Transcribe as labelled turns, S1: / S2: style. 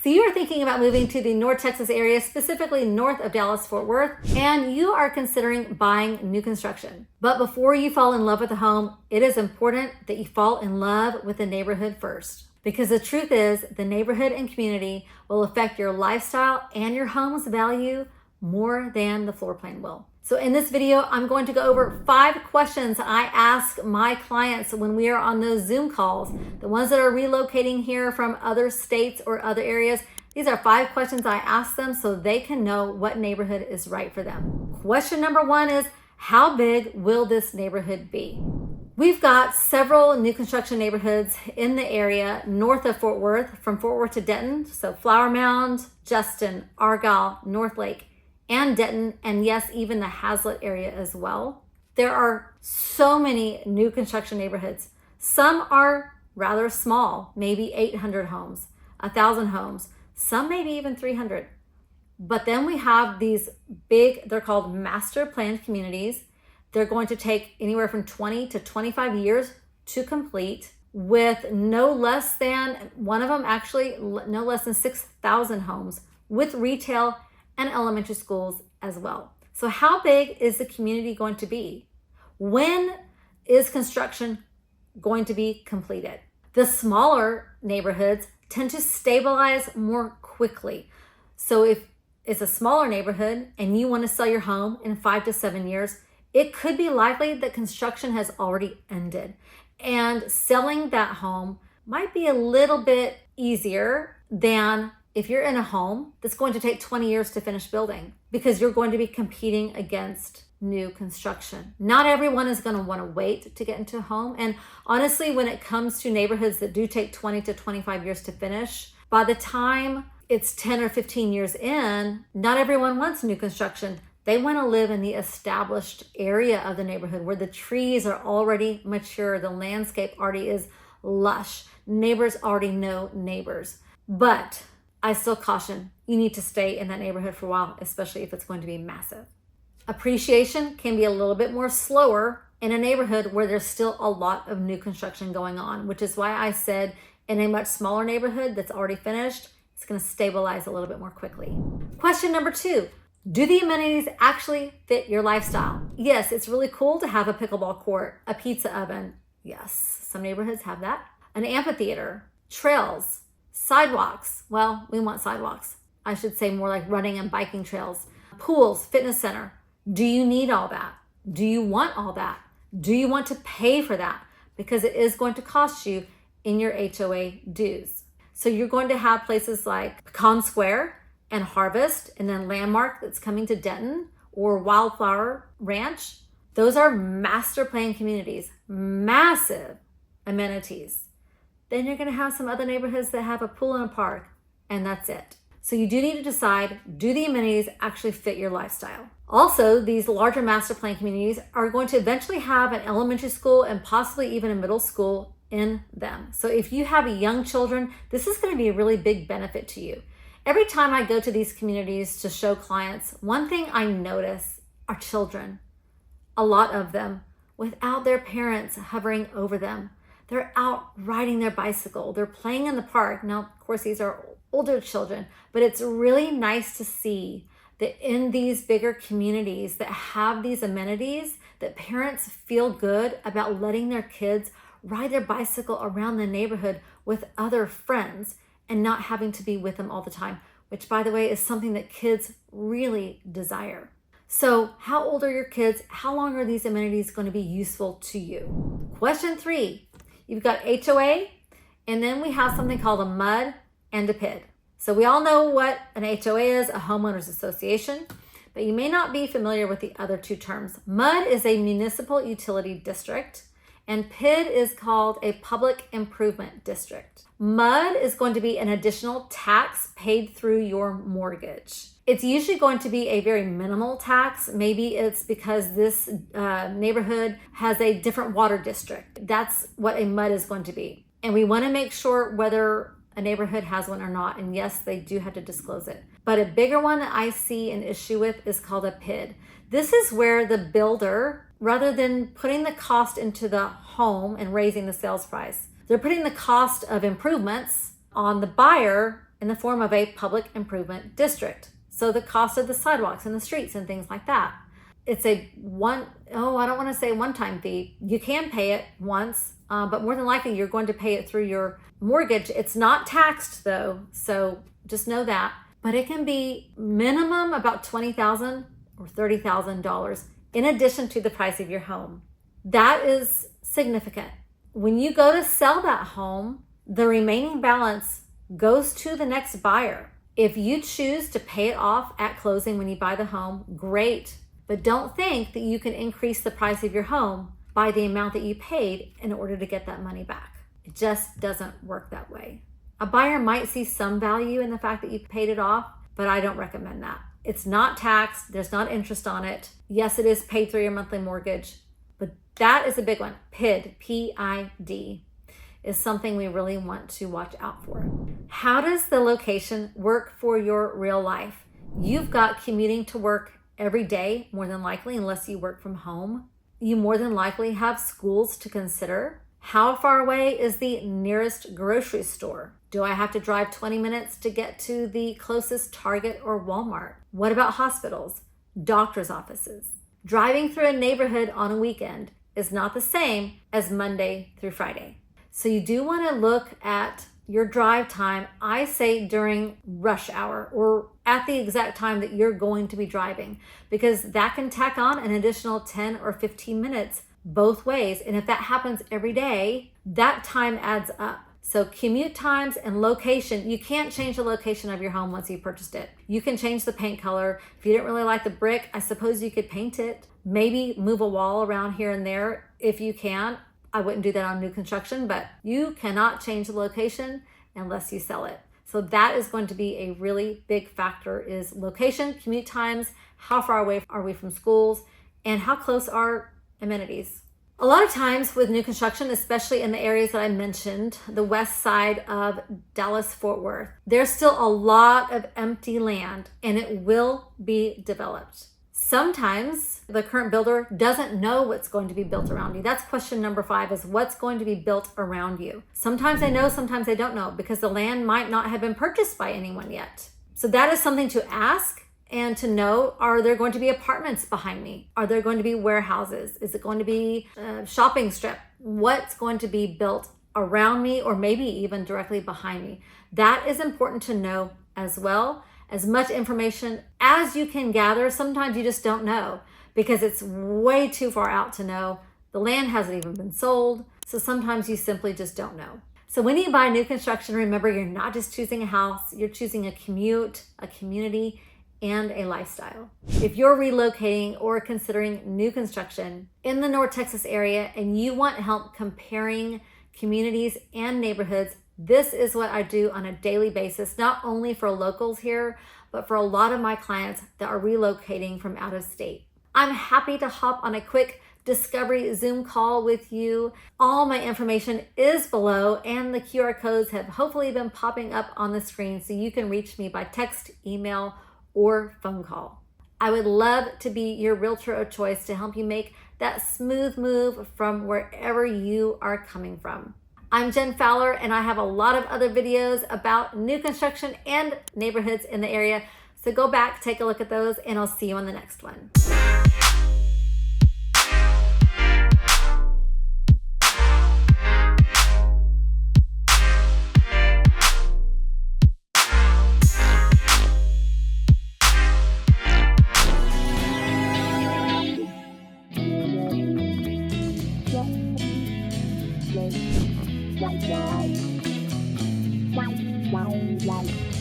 S1: So you are thinking about moving to the North Texas area, specifically north of Dallas-Fort Worth, and you are considering buying new construction. But before you fall in love with a home, it is important that you fall in love with the neighborhood first. Because the truth is, the neighborhood and community will affect your lifestyle and your home's value more than the floor plan will. So in this video, I'm going to go over 5 questions I ask my clients when we are on those Zoom calls. The ones that are relocating here from other states or other areas. These are 5 questions I ask them so they can know what neighborhood is right for them. Question number 1 is, how big will this neighborhood be? We've got several new construction neighborhoods in the area north of Fort Worth, from Fort Worth to Denton. So Fowler, Mound, Denton, Argyle, Northlake, and Denton, and yes, even the Hazlet area as well. There are so many new construction neighborhoods. Some are rather small, maybe 800 homes, 1,000 homes, some maybe even 300. But then we have these big, they're called master planned communities. They're going to take anywhere from 20 to 25 years to complete, with no less than, one of them actually, no less than 6,000 homes with retail and elementary schools as well. So how big is the community going to be? When is construction going to be completed? The smaller neighborhoods tend to stabilize more quickly. So if it's a smaller neighborhood and you want to sell your home in 5 to 7 years, it could be likely that construction has already ended. And selling that home might be a little bit easier than if you're in a home that's going to take 20 years to finish building, because you're going to be competing against new construction. Not everyone is going to want to wait to get into a home. And honestly, when it comes to neighborhoods that do take 20 to 25 years to finish, by the time it's 10 or 15 years in, not everyone wants new construction. They want to live in the established area of the neighborhood where the trees are already mature, the landscape already is lush, neighbors already know neighbors. But I still caution, you need to stay in that neighborhood for a while, especially if it's going to be massive. Appreciation can be a little bit more slower in a neighborhood where there's still a lot of new construction going on, which is why I said in a much smaller neighborhood that's already finished, it's going to stabilize a little bit more quickly. Question number 2, do the amenities actually fit your lifestyle? Yes, it's really cool to have a pickleball court, a pizza oven. Yes, some neighborhoods have that. An amphitheater, trails, sidewalks. Well, we want sidewalks. I should say more like running and biking trails. Pools, fitness center. Do you need all that? Do you want all that? Do you want to pay for that? Because it is going to cost you in your HOA dues. So you're going to have places like Pecan Square and Harvest, and then Landmark that's coming to Denton, or Wildflower Ranch. Those are master plan communities, massive amenities. Then you're going to have some other neighborhoods that have a pool and a park, and that's it. So you do need to decide, do the amenities actually fit your lifestyle? Also, these larger master plan communities are going to eventually have an elementary school and possibly even a middle school in them. So if you have young children, this is going to be a really big benefit to you. Every time I go to these communities to show clients, one thing I notice are children, a lot of them, without their parents hovering over them. They're out riding their bicycle. They're playing in the park. Now, of course, these are older children, but it's really nice to see that in these bigger communities that have these amenities, that parents feel good about letting their kids ride their bicycle around the neighborhood with other friends and not having to be with them all the time, which, by the way, is something that kids really desire. So how old are your kids? How long are these amenities going to be useful to you? Question 3, you've got HOA, and then we have something called a MUD and a PID. So we all know what an HOA is, a homeowners association, but you may not be familiar with the other 2 terms. MUD is a municipal utility district, and PID is called a public improvement district. MUD is going to be an additional tax paid through your mortgage. It's usually going to be a very minimal tax. Maybe it's because this neighborhood has a different water district. That's what a MUD is going to be. And we want to make sure whether a neighborhood has one or not. And yes, they do have to disclose it. But a bigger one that I see an issue with is called a PID. This is where the builder, rather than putting the cost into the home and raising the sales price, they're putting the cost of improvements on the buyer in the form of a public improvement district. So the cost of the sidewalks and the streets and things like that. It's I don't want to say one-time fee. You can pay it once, but more than likely you're going to pay it through your mortgage. It's not taxed though, so just know that. But it can be minimum about $20,000 or $30,000 in addition to the price of your home. That is significant. When you go to sell that home, the remaining balance goes to the next buyer. If you choose to pay it off at closing when you buy the home, great. But don't think that you can increase the price of your home by the amount that you paid in order to get that money back. It just doesn't work that way. A buyer might see some value in the fact that you paid it off, but I don't recommend that. It's not taxed. There's not interest on it. Yes, it is paid through your monthly mortgage, but that is a big one. PID, P-I-D, is something we really want to watch out for. How does the location work for your real life? You've got commuting to work every day, more than likely, unless you work from home. You more than likely have schools to consider. How far away is the nearest grocery store? Do I have to drive 20 minutes to get to the closest Target or Walmart? What about hospitals, doctor's offices? Driving through a neighborhood on a weekend is not the same as Monday through Friday. So you do want to look at your drive time, I say during rush hour or at the exact time that you're going to be driving, because that can tack on an additional 10 or 15 minutes both ways. And if that happens every day, that time adds up. So commute times and location, you can't change the location of your home once you purchased it. You can change the paint color. If you didn't really like the brick, I suppose you could paint it. Maybe move a wall around here and there if you can. I wouldn't do that on new construction, but you cannot change the location unless you sell it. So that is going to be a really big factor, is location, commute times, how far away are we from schools, and how close are amenities. A lot of times with new construction, especially in the areas that I mentioned, the west side of Dallas-Fort Worth, there's still a lot of empty land and it will be developed. Sometimes the current builder doesn't know what's going to be built around you. That's question number 5, is what's going to be built around you. Sometimes they know, sometimes they don't know, because the land might not have been purchased by anyone yet. So that is something to ask and to know. Are there going to be apartments behind me? Are there going to be warehouses? Is it going to be a shopping strip? What's going to be built around me, or maybe even directly behind me? That is important to know as well. As much information as you can gather. Sometimes you just don't know because it's way too far out to know. The land hasn't even been sold. So sometimes you simply just don't know. So when you buy new construction, remember, you're not just choosing a house, you're choosing a commute, a community, and a lifestyle. If you're relocating or considering new construction in the North Texas area and you want help comparing communities and neighborhoods, this is what I do on a daily basis, not only for locals here, but for a lot of my clients that are relocating from out of state. I'm happy to hop on a quick discovery Zoom call with you. All my information is below, and the QR codes have hopefully been popping up on the screen so you can reach me by text, email, or phone call. I would love to be your realtor of choice to help you make that smooth move from wherever you are coming from. I'm Jen Fowler, and I have a lot of other videos about new construction and neighborhoods in the area. So go back, take a look at those, and I'll see you on the next one.
S2: Wow.